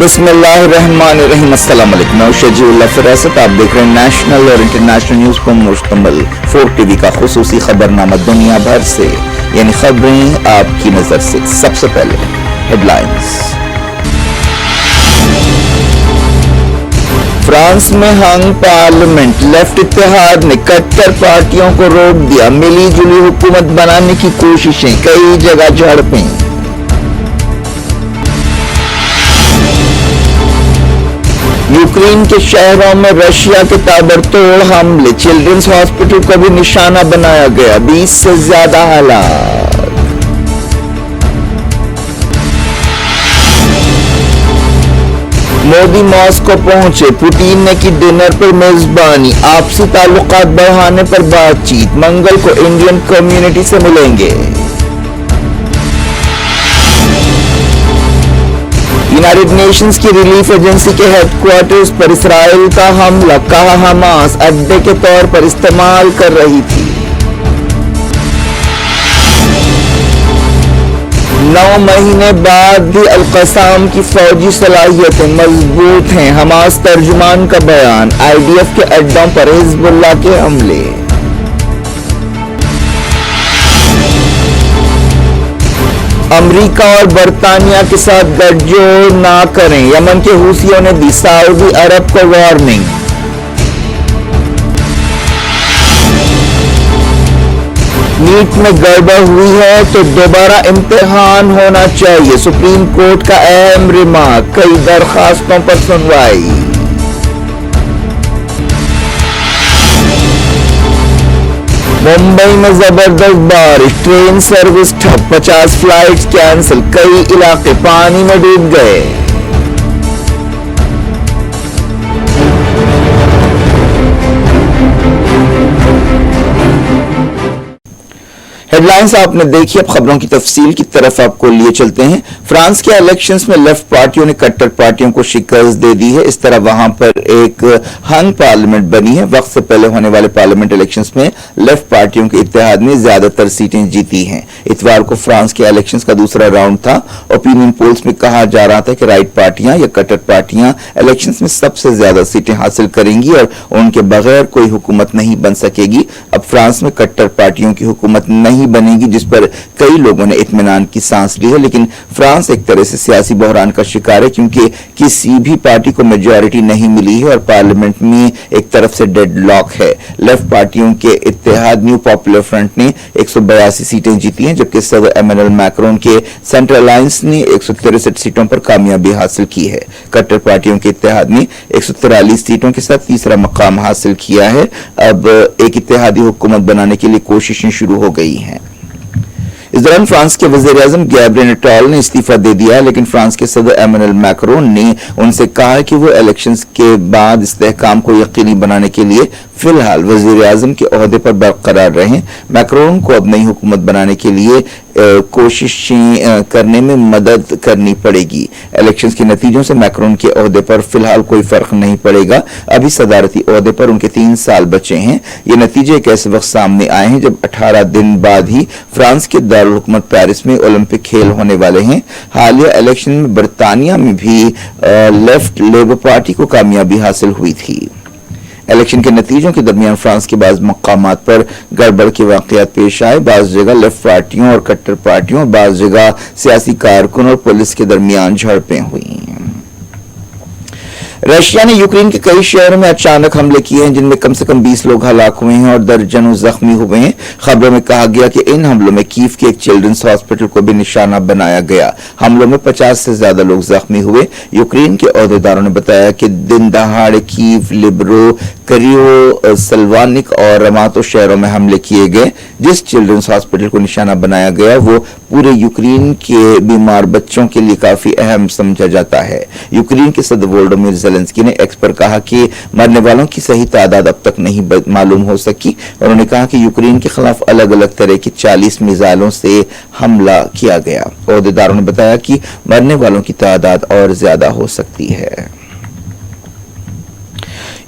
बिस्मिल्लाहिर्रहमानिर्रहीम। अस्सलाम वालेकुम। मैं शजीउल्लाह फिरासत, आप देख रहे हैं नेशनल और इंटरनेशनल न्यूज पर मुश्तमिल 4TV का खुसूसी खबरनामा दुनिया भर से, यानी खबरें आपकी नजर से। सबसे पहले हेडलाइंस। फ्रांस में हंग पार्लियामेंट, लेफ्ट इत्तेहाद ने कट्टर पार्टियों को रोक दिया। मिली जुली हुकूमत बनाने की कोशिशें, कई जगह झड़पें। यूक्रेन के शहरों में रशिया के ताबड़तोड़ हमले, चिल्ड्रंस हॉस्पिटल को भी निशाना बनाया गया। 20 से ज्यादा हालात। मोदी मॉस्को पहुंचे, पुतिन ने की डिनर पर मेजबानी। आपसी ताल्लुकात बढ़ाने पर बातचीत। मंगल को इंडियन कम्युनिटी से मिलेंगे। यूनाइटेड नेशंस की रिलीफ एजेंसी के हेडक्वार्टर्स पर इसराइल का हमला, कहा हमास अड्डे के तौर पर इस्तेमाल कर रही थी। 9 महीने बाद भी अल-क़स्साम की फौजी सलाहियतें मजबूत हैं, हमास तर्जुमान का बयान। IDF के अड्डों पर हिजबुल्लाह के हमले। अमेरिका और बरतानिया के साथ गठजोड़ ना करें, यमन के हूसियों ने दी सऊदी अरब को वार्निंग। नीट में गड़बड़ हुई है तो दोबारा इम्तिहान होना चाहिए, सुप्रीम कोर्ट का अहम रिमार्क। कई दरखास्तों पर सुनवाई। मुंबई में जबरदस्त बारिश, ट्रेन सर्विस ठप, 50 फ्लाइट्स कैंसिल, कई इलाके पानी में डूब गए। हेडलाइंस आपने देखी, अब खबरों की तफसील की तरफ आपको लिए चलते हैं। फ्रांस के इलेक्शंस में लेफ्ट पार्टियों ने कट्टर पार्टियों को शिकस्त दे दी है। इस तरह वहां पर एक हंग पार्लियामेंट बनी है। वक्त से पहले होने वाले पार्लियामेंट इलेक्शंस में लेफ्ट पार्टियों के इत्तेहाद ने ज्यादातर सीटें जीती हैं। इतवार को फ्रांस के इलेक्शंस का दूसरा राउंड था। ओपिनियन पोल्स में कहा जा रहा था कि राइट पार्टियां या कट्टर पार्टियां इलेक्शंस में सबसे ज्यादा सीटें हासिल करेंगी और उनके बगैर कोई हुकूमत नहीं बन सकेगी। अब फ्रांस में कट्टर पार्टियों की हुकूमत नहीं बनेगी, जिस पर कई लोगों ने इत्मीनान की सांस ली है। लेकिन फ्रांस एक तरह से सियासी बहरान का शिकार है, क्योंकि किसी भी पार्टी को मेजॉरिटी नहीं मिली है और पार्लियामेंट में एक तरफ से डेडलॉक है। लेफ्ट पार्टियों के इत्तेहाद न्यू पॉपुलर फ्रंट ने 182 सीटें जीती हैं, जबकि सदर इमैनुअल मैक्रोन के सेंट्रल अलायंस ने 163 सीटों पर कामयाबी हासिल की है। कट्टर पार्टियों के इत्तेहाद ने 143 सीटों के साथ तीसरा मकाम हासिल किया है। अब एक इत्तेहादी हुकूमत बनाने के लिए कोशिशें शुरू हो गई हैं। इस दौरान फ्रांस के वज़ीर-ए-आज़म गैब्रियल अटैल ने इस्तीफा दे दिया, लेकिन फ्रांस के सदर इमैनुअल मैक्रोन ने उनसे कहा कि वो इलेक्शंस के बाद इस्तेहकाम को यकीनी बनाने के लिए फिलहाल वज़ीर-ए-आज़म के ओहदे पर बरकरार रहें। मैक्रोन को अब नई हुकूमत बनाने के लिए कोशिशें करने में मदद करनी पड़ेगी। इलेक्शंस के नतीजों से मैक्रोन के ओहदे पर फिलहाल कोई फर्क नहीं पड़ेगा। अभी सदारती ओहदे पर उनके 3 साल बचे हैं। ये नतीजे एक ऐसे वक्त सामने आए हैं जब 18 दिन बाद ही फ्रांस के दारुल हुकूमत पेरिस में ओलंपिक खेल होने वाले हैं। हालिया इलेक्शन में बरतानिया में भी लेफ्ट लेबर पार्टी को कामयाबी हासिल हुई थी। इलेक्शन के नतीजों के दरमियान फ्रांस के बाज़ मकामात पर गड़बड़ के वाक़यात पेश आए। बाज़ जगह लेफ्ट पार्टियों और कट्टर पार्टियों और बाज़ जगह सियासी कारकुन और पुलिस के दरमियान झड़पें हुई। रशिया ने यूक्रेन के कई शहरों में अचानक हमले किए हैं, जिनमें कम से कम 20 लोग हलाक हुए हैं और दर्जनों जख्मी हुए हैं। खबरों में कहा गया कि इन हमलों में कीव के एक चिल्ड्रंस हॉस्पिटल को भी निशाना बनाया गया। हमलों में 50 से ज्यादा लोग जख्मी हुए। यूक्रेन के अहदेदारों ने बताया कि दिन दहाड़े कीव, लिब्रो, करियो, सल्वानिक और रमातो शहरों में हमले किए गए। जिस चिल्ड्रंस हॉस्पिटल को निशाना बनाया गया वो पूरे यूक्रेन के बीमार बच्चों के लिए काफी अहम समझा जाता है। यूक्रेन के सदर वोलोदिमीर ज़ेलेंस्की ने एक्स पर कहा कि मरने वालों की सही तादाद अब तक नहीं मालूम हो सकी। उन्होंने कहा कि यूक्रेन के खिलाफ अलग अलग तरह की 40 मिसाइलों से हमला किया गया। अहदेदारों ने बताया कि मरने वालों की तादाद और ज्यादा हो सकती है।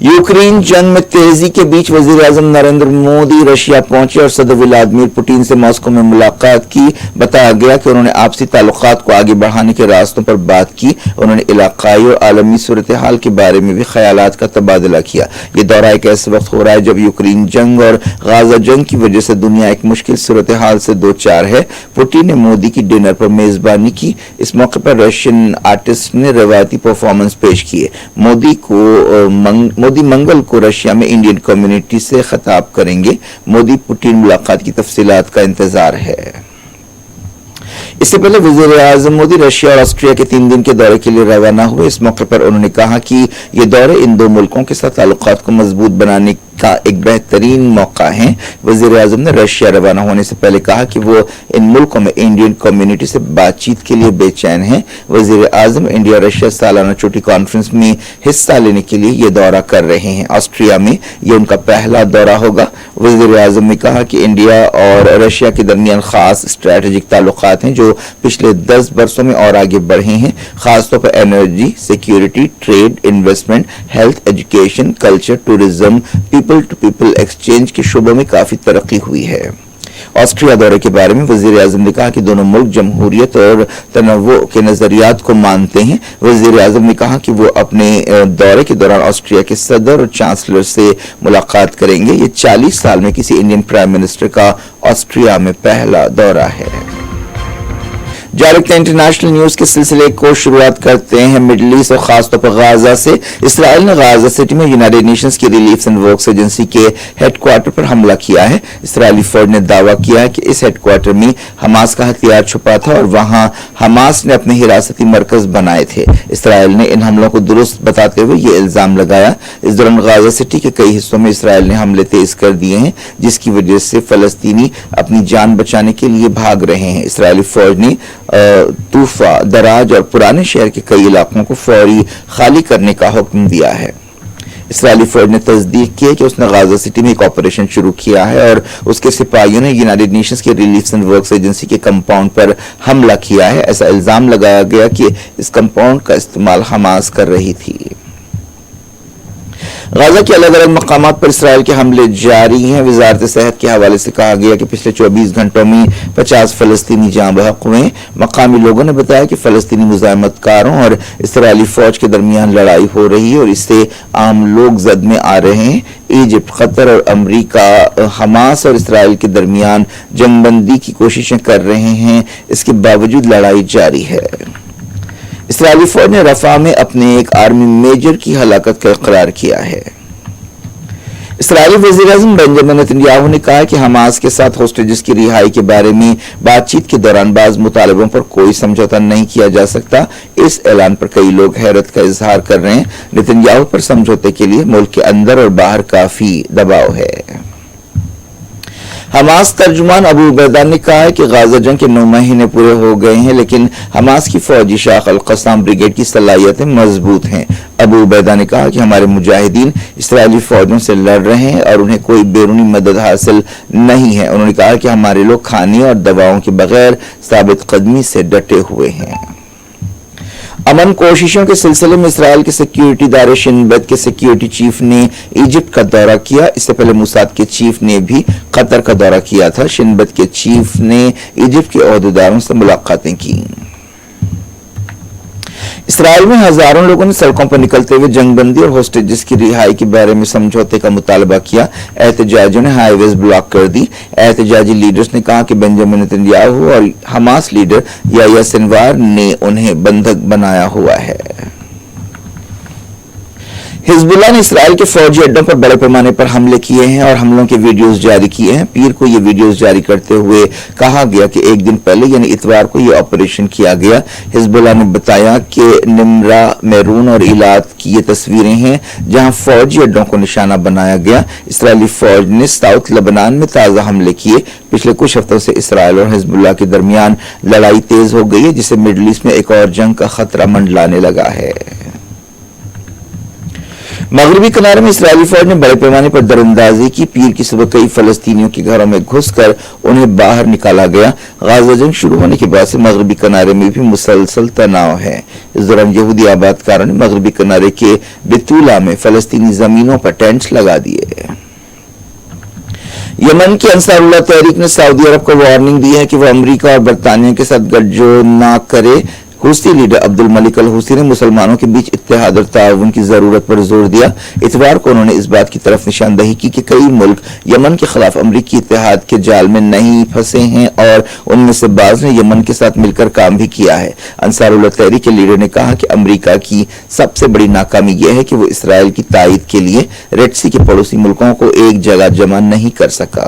यूक्रेन जंग में तेजी के बीच वजीर आजम नरेंद्र मोदी रशिया पहुंचे और सदर व्लादिमीर पुतिन से मॉस्को में मुलाकात की। बताया गया कि उन्होंने आपसी ताल्लुकात को आगे बढ़ाने के रास्तों पर बात की। उन्होंने इलाकाई और आलमी सूरत हाल के बारे में भी ख्यालात का तबादला किया। ये दौरा एक ऐसे वक्त हो रहा है जब यूक्रेन जंग और गाजा जंग की वजह से दुनिया एक मुश्किल सूरत हाल से दो चार है। पुतिन ने मोदी की डिनर पर मेजबानी की। इस मौके पर रशियन आर्टिस्ट ने रवायती परफॉर्मेंस पेश किए। मोदी मंगल को रशिया में इंडियन कम्युनिटी से खिताब करेंगे। मोदी पुतिन मुलाकात की तफसीलात का इंतजार है। इससे पहले वजीर आजम मोदी रशिया और ऑस्ट्रिया के 3 दिन के दौरे के लिए रवाना हुए। इस मौके पर उन्होंने कहा कि ये दौरे इन दो मुल्कों के साथ ताल्लुकात को मजबूत बनाने का एक बेहतरीन मौका है। वजीर आजम ने रशिया रवाना होने से पहले कहा कि वो इन मुल्कों में इंडियन कम्युनिटी से बातचीत के लिए बेचैन हैं। वजीर आजम इंडिया रशिया सालाना छोटी कॉन्फ्रेंस में हिस्सा लेने के लिए ये दौरा कर रहे हैं। ऑस्ट्रिया में ये उनका पहला दौरा होगा। वजीर आजम ने कहा कि इंडिया और रशिया के दरमियान खास स्ट्रेटेजिक ताल्लुकात हैं जो पिछले 10 वर्षों में और आगे बढ़े हैं। खासतौर पर energy, security, trade, investment, health, education, culture, tourism, people to people exchange के शोबों में काफी तरक्की हुई है। ऑस्ट्रिया दौरे के बारे में वजीर आजम ने कहा कि दोनों मुल्क जमहूरियत और तनव्वुर के नजरियात को मानते हैं। वजीर आजम ने कहा कि वो अपने दौरे के दौरान ऑस्ट्रिया के सदर और चांसलर से मुलाकात करेंगे। ये 40 साल में किसी इंडियन प्राइम मिनिस्टर का ऑस्ट्रिया में पहला दौरा है। जारी इंटरनेशनल न्यूज के सिलसिले को शुरुआत करते हैं मिडल ईस्ट और खासतौर पर गाजा से। इसराइल ने गाजा सिटी में यूनाइटेड नेशंस की रिलीफ एंड वर्क्स एजेंसी के हेडक्वार्टर पर हमला किया है। इसराइली फौज ने दावा किया है कि इस हेडक्वार्टर में हमास का हथियार छुपा था और वहां हमास ने अपने हिरासती मरकज बनाए थे। इसराइल ने इन हमलों को दुरुस्त बताते हुए ये इल्जाम लगाया। इस दौरान गाजा सिटी के कई हिस्सों में इसराइल ने हमले तेज कर दिए हैं जिसकी वजह से फलस्तीनी अपनी जान बचाने के लिए भाग रहे हैं। इसराइली फौज ने तूफा, दराज और पुराने शहर के कई इलाकों को फौरी खाली करने का हुक्म दिया है। इसराइली फौज ने तस्दीक की है कि उसने गाजा सिटी में एक ऑपरेशन शुरू किया है और उसके सिपाहियों ने यूनाइटेड नेशंस के रिलीफ एंड वर्क्स एजेंसी के कंपाउंड पर हमला किया है। ऐसा इल्जाम लगाया गया कि इस कंपाउंड का इस्तेमाल हमास कर रही थी। गाजा के अलग अलग मकामात पर इसराइल के हमले जारी हैं। वजारत सेहत के हवाले से कहा गया कि पिछले 24 घंटों में 50 फलस्तीनी जाँ बहक हुए। मकामी लोगों ने बताया कि फलस्तीनी मुजाहिमतकारों और इसराइली फौज के दरमियान लड़ाई हो रही है और इससे आम लोग जद में आ रहे हैं। इजिप्ट, कतर और अमरीका हमास और इसराइल के दरमियान जंगबंदी की कोशिशें कर रहे हैं। इसके बावजूद लड़ाई जारी है। इसराइली फौज ने रफा में अपने एक आर्मी मेजर की हलाकत का इकरार किया है। इसराइली वज़ीर आज़म बेंजामिन नेतन्याहू ने कहा कि हमास के साथ होस्टेजेस की रिहाई के बारे में बातचीत के दौरान बाज मुतालबों पर कोई समझौता नहीं किया जा सकता। इस ऐलान पर कई लोग हैरत का इजहार कर रहे हैं। नेतन्याहू पर समझौते के लिए मुल्क के अंदर और बाहर काफी दबाव है। हमास तर्जुमान अबू उबैदा ने कहा है कि गाजा जंग के 9 महीने पूरे हो गए हैं लेकिन हमास की फौजी शाख अल-क़स्साम ब्रिगेड की सलाहियतें मजबूत हैं। अबू उबैदा ने कहा कि हमारे मुजाहिदीन इसराइली फौजों से लड़ रहे हैं और उन्हें कोई बैरूनी मदद हासिल नहीं है। उन्होंने कहा कि हमारे लोग खाने और दवाओं के बगैर साबित कदमी से डटे हुए हैं। अमन कोशिशों के सिलसिले में इसराइल के सिक्योरिटी इदारे शिनबेत के सिक्योरिटी चीफ ने इजिप्ट का दौरा किया। इससे पहले मोसाद के चीफ ने भी कतर का दौरा किया था। शिनबेत के चीफ ने इजिप्ट के ओहदेदारों से मुलाकातें की। इसराइल में हजारों लोगों ने सड़कों पर निकलते हुए जंगबंदी और होस्टेजेस की रिहाई के बारे में समझौते का मुतालबा किया। एहतजाजियों ने हाईवेज ब्लॉक कर दी। एहतजाजी लीडर्स ने कहा कि बेंजामिन नेतन्याहू और हमास लीडर याह्या सिनवार ने उन्हें बंधक बनाया हुआ है। हिजबुल्लाह ने इसराइल के फौजी अड्डों पर बड़े पैमाने पर हमले किए हैं और हमलों के वीडियोस जारी किए हैं। पीर को ये वीडियोस जारी करते हुए कहा गया कि एक दिन पहले यानी इतवार को ये ऑपरेशन किया गया। हिजबुल्लाह ने बताया कि निमरा, मेरून और इलात की ये तस्वीरें हैं जहां फौजी अड्डों को निशाना बनाया गया। इसराइली फौज ने साउथ लेबनान में ताज़ा हमले किए। पिछले कुछ हफ्तों से इसराइल और हिजबुल्लाह के दरमियान लड़ाई तेज हो गई है जिससे मिडल ईस्ट में एक और जंग का खतरा मंडलाने लगा है। मगरबी किनारे में इसराइली फौज ने बड़े पैमाने पर दरअंदाजी की। पीर की सुबह कई फलस्तीनियों के घरों में घुसकर उन्हें बाहर निकाला गया। गाजा जंग शुरू होने के बाद से मगरबी किनारे में भी मुसलसल तनाव है। इस दौरान यहूदी आबादकारों ने मगरबी किनारे के बितूला में फलस्तीनी जमीनों पर टेंट्स लगा दिए। यमन की अंसारुल्लाह तहरीक ने सऊदी अरब को वार्निंग दी है कि वह अमेरिका और बरतानिया के साथ गठजोड़ न करे। हुसी लीडर अब्दुल मलिक अल हुसी ने मुसलमानों के बीच इत्तेहाद और ताउन की जरूरत पर जोर दिया। इतवार को उन्होंने इस बात की तरफ निशानदही की कि कई मुल्क यमन के खिलाफ अमरीकी इत्तेहाद के जाल में नहीं फंसे हैं और उनमें से बाज ने यमन के साथ मिलकर काम भी किया है। अंसारुल्लाह तहरीक के लीडर ने कहा कि अमरीका की सबसे बड़ी नाकामी यह है कि वो इसराइल की तायद के लिए रेड सी के पड़ोसी मुल्कों को एक जगह जमा नहीं कर सका।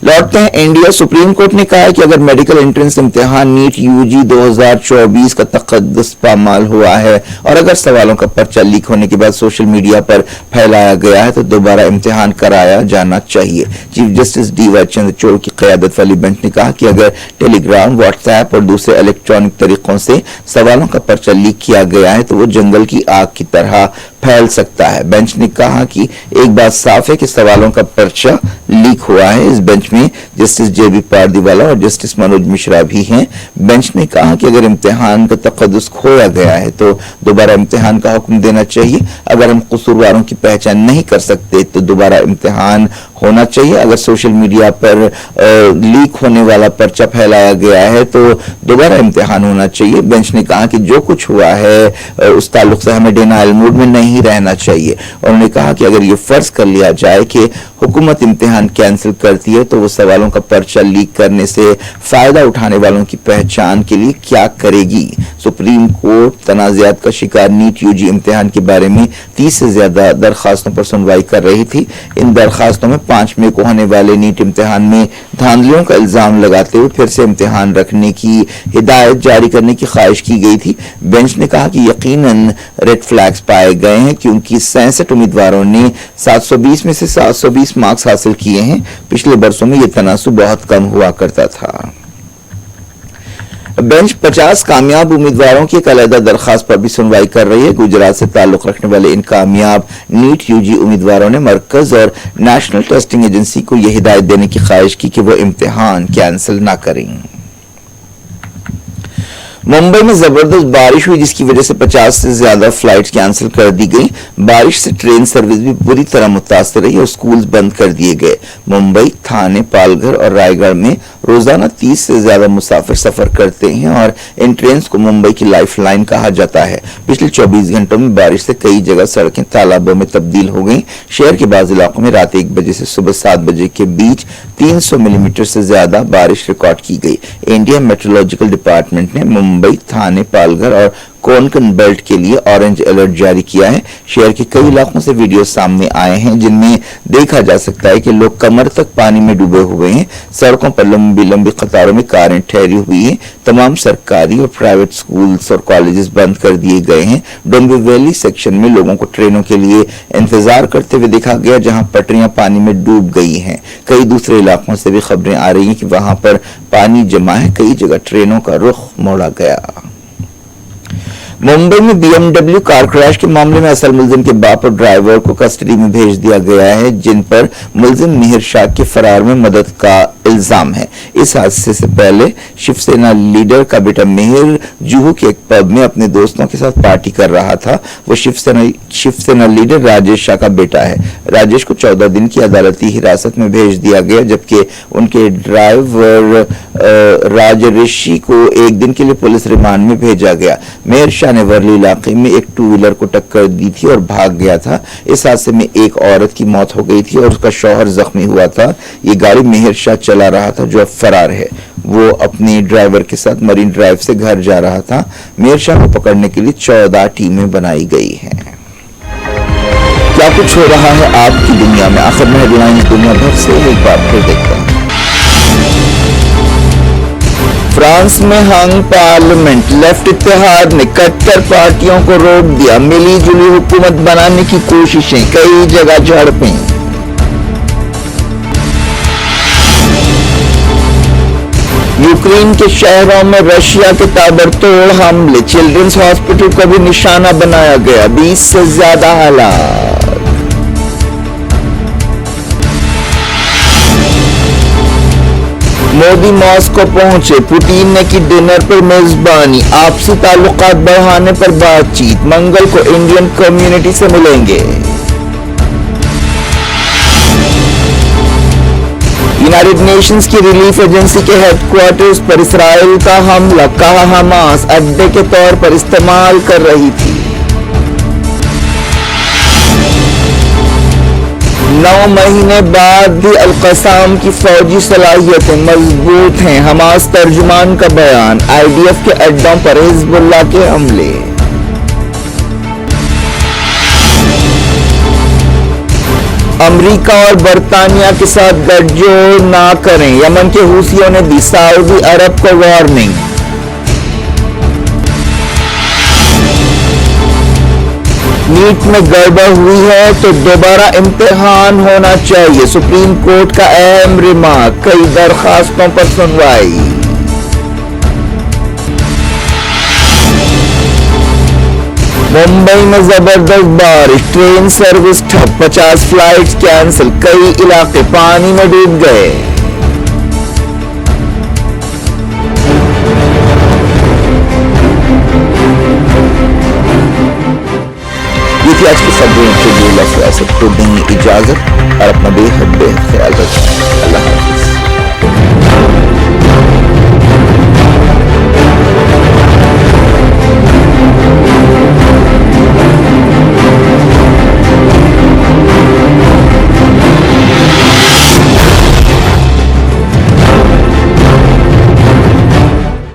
लौटते हैं इंडिया। सुप्रीम कोर्ट ने कहा है कि अगर मेडिकल एंट्रेंस इम्तिहान नीट यूजी 2024 का तकद्दुस पामाल हुआ है और अगर सवालों का पर्चा लीक होने के बाद सोशल मीडिया पर फैलाया गया है तो दोबारा इम्तिहान कराया जाना चाहिए। Chief justice D.Y.. चंद्रचूड़ की क़यादत वाली बेंच ने कहा कि अगर टेलीग्राम, व्हाट्सएप और दूसरे इलेक्ट्रॉनिक तरीकों से सवालों का पर्चा लीक किया गया है तो वो जंगल की आग की तरह फैल सकता है। बेंच ने कहा कि एक बात साफ है कि सवालों का पर्चा लीक हुआ है। इस बेंच में जस्टिस जे.बी. पारदीवाला और जस्टिस मनोज मिश्रा भी हैं। बेंच ने कहा कि अगर इम्तिहान का तकद्दुस खोया गया है तो दोबारा इम्तिहान का हुक्म देना चाहिए। अगर हम कसूरवारों की पहचान नहीं कर सकते तो दोबारा इम्तिहान होना चाहिए। अगर सोशल मीडिया पर लीक होने वाला पर्चा फैलाया गया है तो दोबारा इम्तिहान होना चाहिए। बेंच ने कहा कि जो कुछ हुआ है उस ताल्लुक से हमें डिनायल मूड में नहीं रहना चाहिए। उन्होंने कहा कि अगर ये फर्ज कर लिया जाए कि हुकूमत इम्तिहान कैंसिल करती है तो वो सवालों का पर्चा लीक करने से फायदा उठाने वालों की पहचान के लिए क्या करेगी। सुप्रीम कोर्ट तनाज़ात का शिकार नीट यूजी इम्तिहान के बारे में 30 से ज्यादा दरखास्तों पर सुनवाई कर रही थी। इन दरखास्तों में 5 मई को होने वाले नीट इम्तिहान में धांधलियों का इल्जाम लगाते हुए फिर से इम्तिहान रखने की हिदायत जारी करने की ख्वाहिश की गई थी। बेंच ने कहा कि यकीनन रेड फ्लैग्स पाए गए हैं क्योंकि 67 उम्मीदवारों ने 720 में से 720 मार्क्स हासिल किए हैं। पिछले बरसों में यह तनासुब बहुत कम हुआ करता था। बेंच 50 कामयाब उम्मीदवारों की एक अलग दरखास्त पर भी सुनवाई कर रही है। गुजरात से ताल्लुक रखने वाले इन कामयाब नीट यूजी उम्मीदवारों ने मरकज और नेशनल टेस्टिंग एजेंसी को यह हिदायत देने की ख्वाहिश की कि वो इम्तिहान कैंसिल ना करें। मुंबई में जबरदस्त बारिश हुई जिसकी वजह से 50 से ज्यादा फ्लाइट्स कैंसिल कर दी गई। बारिश से ट्रेन सर्विस भी बुरी तरह मुतासर रही और स्कूल्स बंद कर दिए गए। मुंबई, थाने, पालघर और रायगढ़ में रोजाना 30 से ज्यादा मुसाफिर सफर करते हैं और इन ट्रेन को मुंबई की लाइफलाइन कहा जाता है। पिछले 24 घंटों में बारिश से कई जगह सड़कें तालाबों में तब्दील हो गई। शहर के बाज़ इलाकों में रात 1 बजे से सुबह 7 बजे के बीच 300 मिलीमीटर से ज्यादा बारिश रिकॉर्ड की गई। इंडियन मेट्रोलॉजिकल डिपार्टमेंट ने मुंबई, थाने, पालघर और कोंकण बेल्ट के लिए ऑरेंज अलर्ट जारी किया है। शहर के कई इलाकों से वीडियो सामने आए हैं जिनमें देखा जा सकता है कि लोग कमर तक पानी में डूबे हुए हैं। सड़कों पर लंबी लंबी कतारों में कारें ठहरी हुई हैं। तमाम सरकारी और प्राइवेट स्कूल्स और कॉलेजेस बंद कर दिए गए हैं। डोंबिवली सेक्शन में लोगों को ट्रेनों के लिए इंतजार करते हुए देखा गया जहां पटरियां पानी में डूब गई हैं। कई दूसरे इलाकों से भी खबरें आ रही हैं कि वहां पर पानी जमा है। कई जगह ट्रेनों का रुख मोड़ा गया। मुंबई में BMW कार क्रैश के मामले में असल मुलजिम के बाप और ड्राइवर को कस्टडी में भेज दिया गया है जिन पर मुलजिम मिहिर शाह के फरार में मदद का इल्जाम है। इस हादसे से पहले शिवसेना लीडर का बेटा मिहिर जुहू के एक पब में अपने दोस्तों के साथ पार्टी कर रहा था। वो शिवसेना लीडर राजेश शाह का बेटा है। राजेश को 14 दिन की अदालती हिरासत में भेज दिया गया जबकि उनके ड्राइवर राज ऋषि को 1 दिन के लिए पुलिस रिमांड में भेजा गया। मिहिर शाह ने वर्ली इलाके में एक 2 व्हीलर को टक्कर दी थी और भाग गया था। इस हादसे में एक औरत की मौत हो गई थी और उसका शौहर जख्मी हुआ था। ये गाड़ी मिहिर शाह चला रहा था जो अब फरार है। वो अपनी ड्राइवर के साथ मरीन ड्राइव से घर जा रहा था। मिहिर शाह को पकड़ने के लिए 14 टीमें बनाई गई हैं। क्या कुछ हो रहा है आपकी दुनिया में, आखिर में हेडलाइंस दुनिया भर से एक बार फिर देखते हैं। फ्रांस में हंग पार्लियामेंट, लेफ्ट इत्तेहाद ने कट्टर पार्टियों को रोक दिया। मिली जुली हुकूमत बनाने की कोशिशें, कई जगह झड़पें। यूक्रेन के शहरों में रशिया के ताबड़तोड़ हमले, चिल्ड्रंस हॉस्पिटल को भी निशाना बनाया गया। 20 से ज्यादा हालात। مودی ماسکو پہنچے، پوٹین نے کی ڈنر پر میزبانی، آپسی تعلقات بڑھانے پر بات چیت، منگل کو انڈین کمیونٹی سے ملیں گے۔ یونائیٹڈ نیشنز کی ریلیف ایجنسی کے ہیڈ کوارٹرز پر اسرائیل کا حملہ، کہا حماس اڈے کے طور پر استعمال کر رہی تھی۔ 9 مہینے بعد بھی القسام کی فوجی صلاحیتیں مضبوط ہیں، حماس ترجمان کا بیان، IDF کے اڈوں پر حزب اللہ کے حملے۔ امریکہ اور برطانیہ کے ساتھ گٹھ جوڑ نہ کریں، یمن کے حوثیوں نے دی سعودی عرب کو وارننگ۔ نیٹ میں گڑبڑ ہوئی ہے تو دوبارہ امتحان ہونا چاہیے، سپریم کورٹ کا اہم ریمارک، کئی درخواستوں پر سنوائی۔ ممبئی میں زبردست بارش، ٹرین سروس ٹھپ، 50 فلائٹس کینسل، کئی علاقے پانی میں ڈوب گئے۔ یہ تھی آج کی خبریں، اللہ کو دیں اجازت اور اپنا بے حد خیال رکھیں۔ اللہ حافظ۔